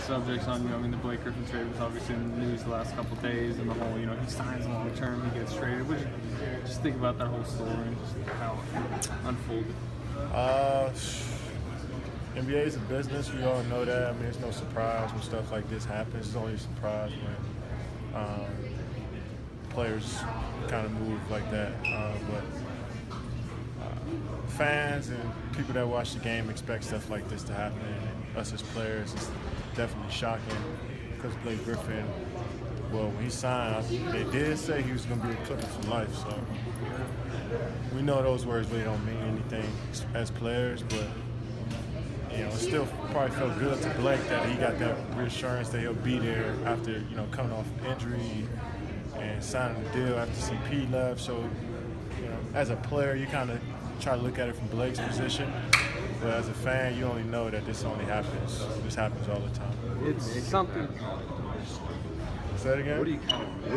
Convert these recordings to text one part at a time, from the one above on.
subjects on, I mean, the Blake Griffin trade was obviously in the news the last couple of days, and the whole, he signs long term, he gets traded. What did you just think about that whole story and just how it unfolded? NBA is a business. We all know that. I mean, it's no surprise when stuff like this happens. It's only a surprise when players kind of move like that. But fans and people that watch the game expect stuff like this to happen. And us as players, it's definitely shocking because Blake Griffin, well, when he signed, they did say he was going to be a Clipper for life. So we know those words really don't mean anything as players, but it still probably felt good to Blake that he got that reassurance that he'll be there after, coming off injury and signing the deal after CP left. So, as a player, you kind of try to look at it from Blake's position. But as a fan, you only know that this only happens. This happens all the time. It's something. Say it again? What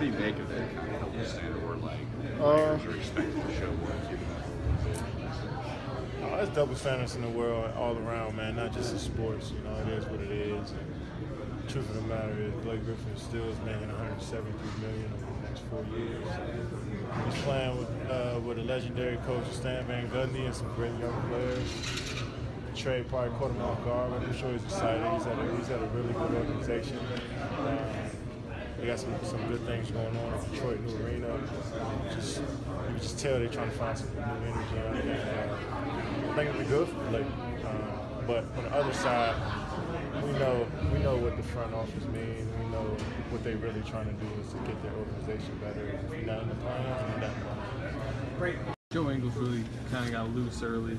do you make of that kind of double standard where, players are expected to show what? There's double standards in the world all around, man, not just in sports. It is what it is. And the truth of the matter is Blake Griffin still is making $173 million over the next 4 years. He's playing with a legendary coach, Stan Van Gundy, and some great young players. The trade probably caught him off guard, but I'm sure he's excited. He's at a really good organization. They got some good things going on in Detroit, new arena. You can just tell they're trying to find some new energy out there. I think it'll be good for Blake. But on the other side, we know what the front office means. We know what they're really trying to do is to get their organization better. If you're not in the plans, you're not in the plans. Great. Joe Ingles really kind of got loose early.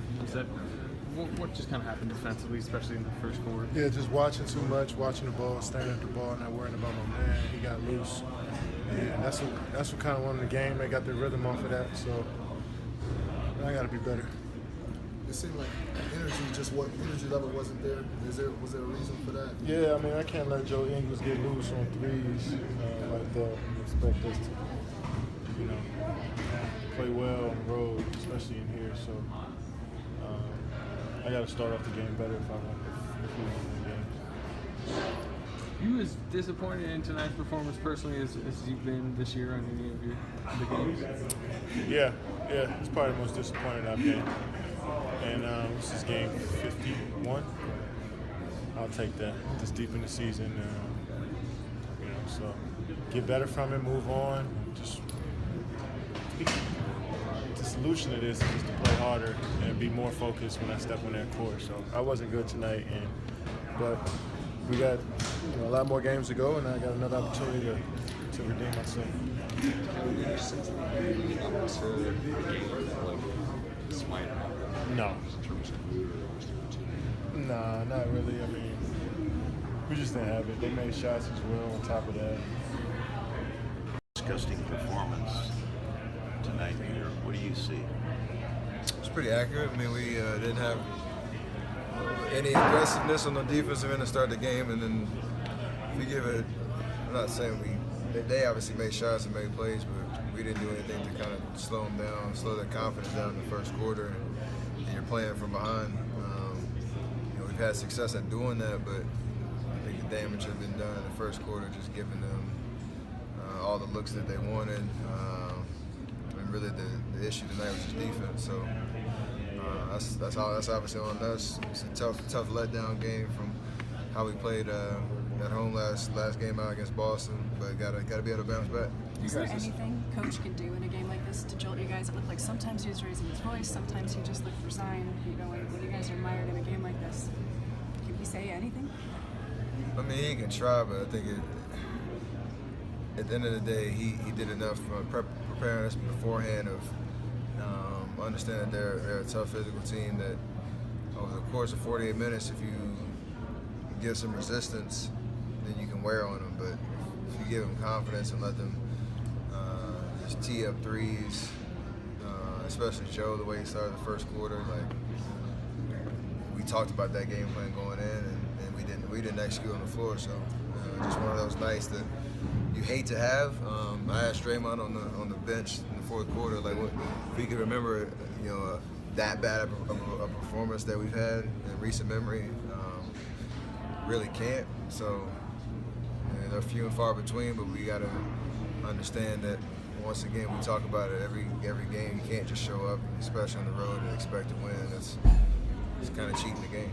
What just kind of happened defensively, especially in the first quarter? Yeah, just watching too much, watching the ball, staring at the ball, not worrying about my man. He got loose, and that's what kind of won the game. They got their rhythm off of that, so I got to be better. It seemed like energy level wasn't there. Was there a reason for that? Yeah, I mean, I can't let Joe Ingles get loose on threes like that and expect us to, play well on the road, especially in here. So I got to start off the game better if we want to win the game. You as disappointed in tonight's performance personally as you've been this year on any of the games? Yeah, it's probably the most disappointed I've been. And this is game 51. I'll take that. This deep in the season, so get better from it, move on. Just the solution to this is just to play harder and be more focused when I step on that court. So I wasn't good tonight, but we got a lot more games to go, and I got another opportunity to redeem myself. No. Nah, not really. I mean, we just didn't have it. They made shots as well on top of that. Disgusting performance tonight here. What do you see? It's pretty accurate. I mean, we didn't have any aggressiveness on the defensive end to start the game, and then we give it. I'm not saying they obviously made shots and made plays, but we didn't do anything to kind of slow them down, slow their confidence down in the first quarter. And you're playing from behind. We've had success at doing that, but I think the damage has been done in the first quarter, just giving them all the looks that they wanted. And really the issue tonight was just defense. So that's obviously on us. It's a tough letdown game from how we played at home last game out against Boston, but gotta be able to bounce back. Is there anything coach can do in a game like this to jolt you guys? It looked like sometimes he was raising his voice, sometimes he just looked resigned. When you guys are mired in a game like this, can he say anything? I mean, he can try, but I think at the end of the day, he did enough preparing us beforehand of understanding they're a tough physical team that over the course of 48 minutes, if you give some resistance, then you can wear on them. But if you give them confidence and let them just tee up threes, especially Joe, the way he started the first quarter, we talked about that game plan going in, and we didn't execute on the floor. So just one of those nights that you hate to have. I asked Draymond on the bench in the fourth quarter, if he could remember, that bad of a performance that we've had in recent memory. really can't. So they're few and far between, but we got to understand that once again, we talk about it every game. You can't just show up, especially on the road, and expect to win. It's kind of cheating the game.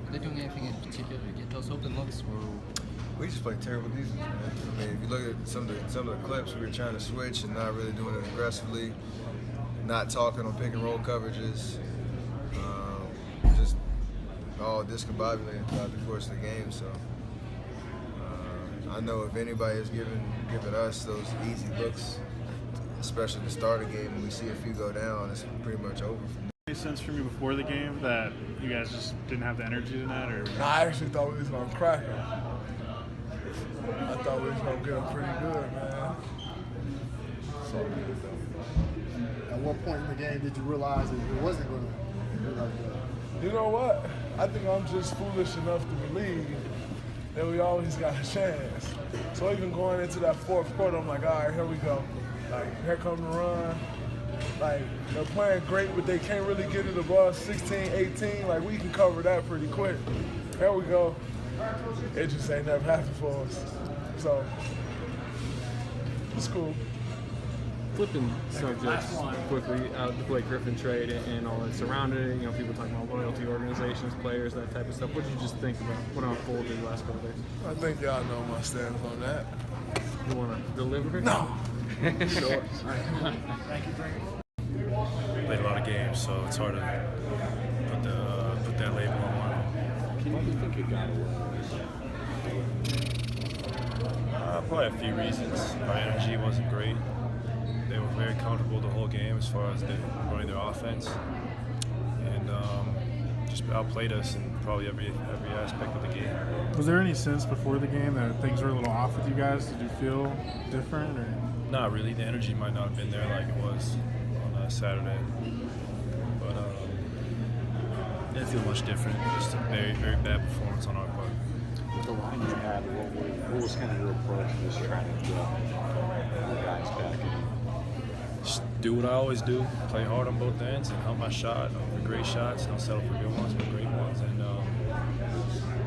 Are they doing anything in particular to get those open looks? Or we just play terrible defense, man. I mean, if you look at some of the clips, we were trying to switch and not really doing it aggressively, not talking on pick and roll coverages, just all discombobulated throughout the course of the game. So I know if anybody is giving us those easy looks, especially to start a game, when we see a few go down, it's pretty much over from there. Any sense from you before the game that you guys just didn't have the energy tonight, or? I actually thought we was gonna crack them. I thought we was gonna get them pretty good, man. So At what point in the game did you realize that it wasn't going to be like that? you know what? I think I'm just foolish enough to believe that we always got a chance. So even going into that fourth quarter, I'm like, all right, here we go. Like, here come the run. Like, they're playing great, but they can't really get it above 16, 18. Like, we can cover that pretty quick. Here we go. It just ain't never happened for us. So, it's cool. Flipping subjects quickly, the Blake Griffin trade and all that surrounding it, you know, people talking about loyalty organizations, players, that type of stuff. What did you just think about what unfolded the last couple days? I think y'all know my stance on that. You want to deliver? No. Sure. Played a lot of games, so it's hard to put that label on one. Why do you think it got away? Probably a few reasons. Our energy wasn't great. They were very comfortable the whole game as far as running their offense, and just outplayed us in probably every aspect of the game. Was there any sense before the game that things were a little off with you guys? Did you feel different, or? Not really. The energy might not have been there like it was on Saturday, but didn't feel much different. Just a very, very bad performance on our part. With the line you had, what was kind of your approach just trying to get the guys back in? Just do what I always do, play hard on both ends and help my shot for great shots. Don't settle for good ones, but great ones, and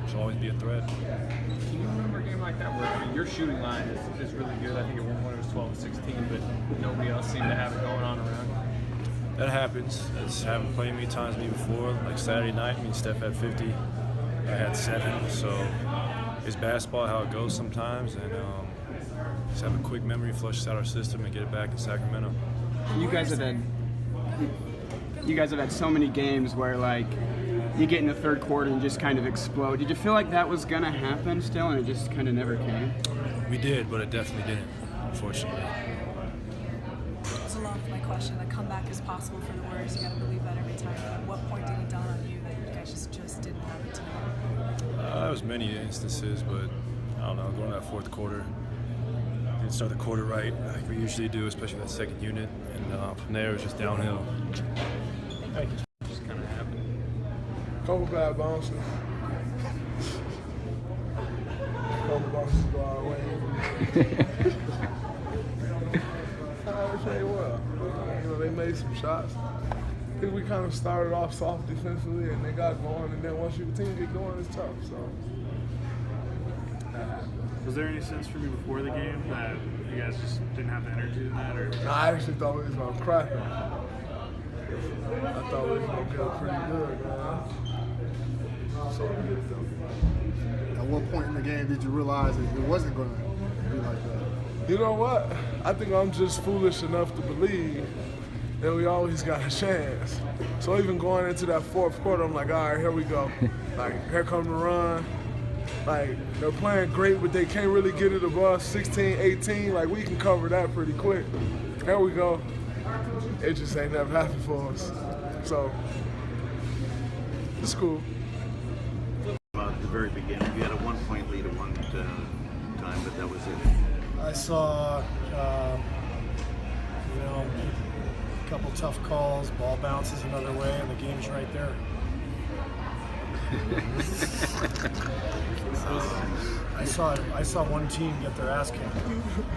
just always be a threat. Can you remember a game like that where, I mean, your shooting line is really good? I think at one point it was 12-16, but nobody else seemed to have it going on around you. That happens. It's happened plenty many times to me before. Like Saturday night, I mean, Steph had 50, I had 7. So it's basketball how it goes sometimes, and just have a quick memory, flush this out our system, and get it back in Sacramento. You guys have had so many games where, like, you get in the third quarter and just kind of explode. Did you feel like that was gonna happen still, and it just kind of never came? We did, but it definitely didn't, unfortunately. That's a lot of my question. A comeback is possible for the Warriors. You got to believe that every time. But at what point did it dawn on you that you guys just didn't have it tonight? There was many instances, but I don't know, going to that fourth quarter, didn't start the quarter right, like we usually do, especially with that second unit, and from there it was just downhill. Just kind of happened. Couple bad bounces. Couple bounces go our way. I played well. You know, they made some shots. I think we kind of started off soft defensively, and they got going. And then once your team get going, it's tough. So. Was there any sense from you before the game that you guys just didn't have the energy tonight, or? I actually thought we was gonna crack them. I thought we was gonna get them pretty good, man. So. At what point in the game did you realize that it wasn't going to be like that? You know what? I think I'm just foolish enough to believe that we always got a chance. So even going into that fourth quarter, I'm like, all right, here we go. Like, here come the run. Like, they're playing great, but they can't really get it above 16, 18. Like, we can cover that pretty quick. Here we go. It just ain't never happened for us. So, it's cool. At the very beginning, you had a 1-point lead at one time, but that was it. I saw, a couple tough calls, ball bounces another way, and the game's right there. I saw one team get their ass kicked.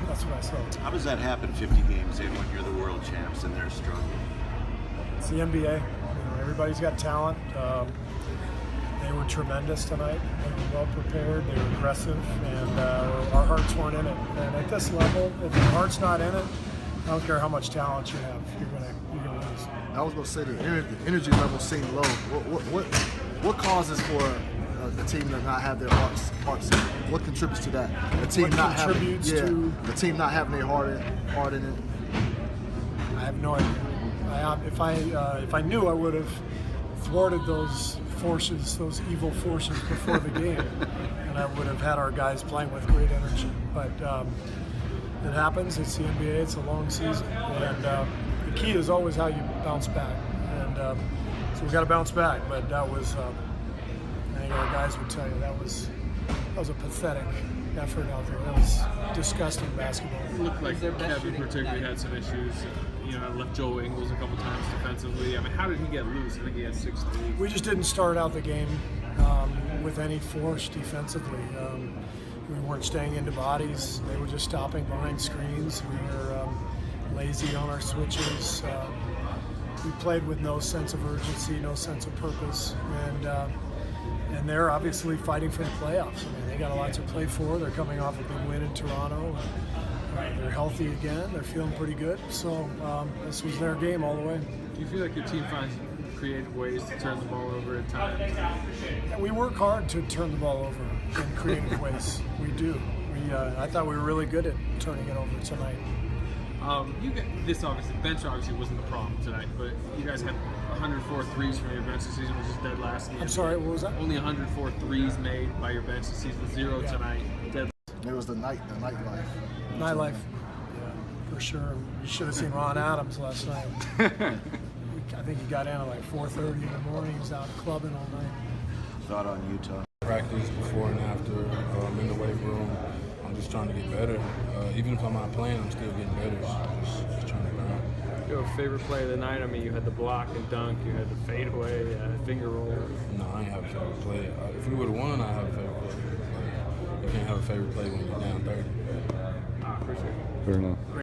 That's what I saw. How does that happen 50 games in when you're the world champs and they're struggling? It's the NBA. Everybody's got talent. They were tremendous tonight. They were well prepared. They were aggressive, and our hearts weren't in it. And at this level, if your heart's not in it, I don't care how much talent you have, you're gonna lose. I was going to say the energy level seemed low. What causes for the team to not have their hearts in it? What contributes to that? The team the team not having their heart in it. I have no idea. If I knew, I would have thwarted those forces, those evil forces before the game, and I would have had our guys playing with great energy. But it happens. It's the NBA. It's a long season, and the key is always how you bounce back. And so we got to bounce back. But that was, I think our guys would tell you, that was a pathetic effort out there. That was disgusting basketball. It looked like Kevin particularly had some issues. Left Joe Ingles a couple times defensively. I mean, how did he get loose? I think he had 6 threes. We just didn't start out the game with any force defensively. We weren't staying into bodies. They were just stopping behind screens. We were lazy on our switches. We played with no sense of urgency, no sense of purpose, and they're obviously fighting for the playoffs. I mean, they got a lot to play for. They're coming off a big win in Toronto. They're healthy again. They're feeling pretty good. So this was their game all the way. Do you feel like your team finds creative ways to turn the ball over at times? Yeah, we work hard to turn the ball over in creative ways. We do. I thought we were really good at turning it over tonight. Bench obviously wasn't the problem tonight, but you guys had 104 threes from your bench this season, which is dead last. I'm sorry, what was that? Only 104 threes made by your bench this season, 0 tonight. Dead. It was the nightlife. Nightlife, yeah, for sure. You should have seen Ron Adams last night. I think he got in at like 4:30 in the morning. He was out clubbing all night. Thought on Utah. Practice before and after, in the weight room. I'm just trying to get better. Even if I'm not playing, I'm still getting better. Just trying to grind. You have a favorite play of the night? I mean, you had the block and dunk, you had the fadeaway, finger roll. No, I ain't have a favorite play. If we would have won, I'd have a favorite play. You can't have a favorite play when you're down 30. For sure. Fair enough.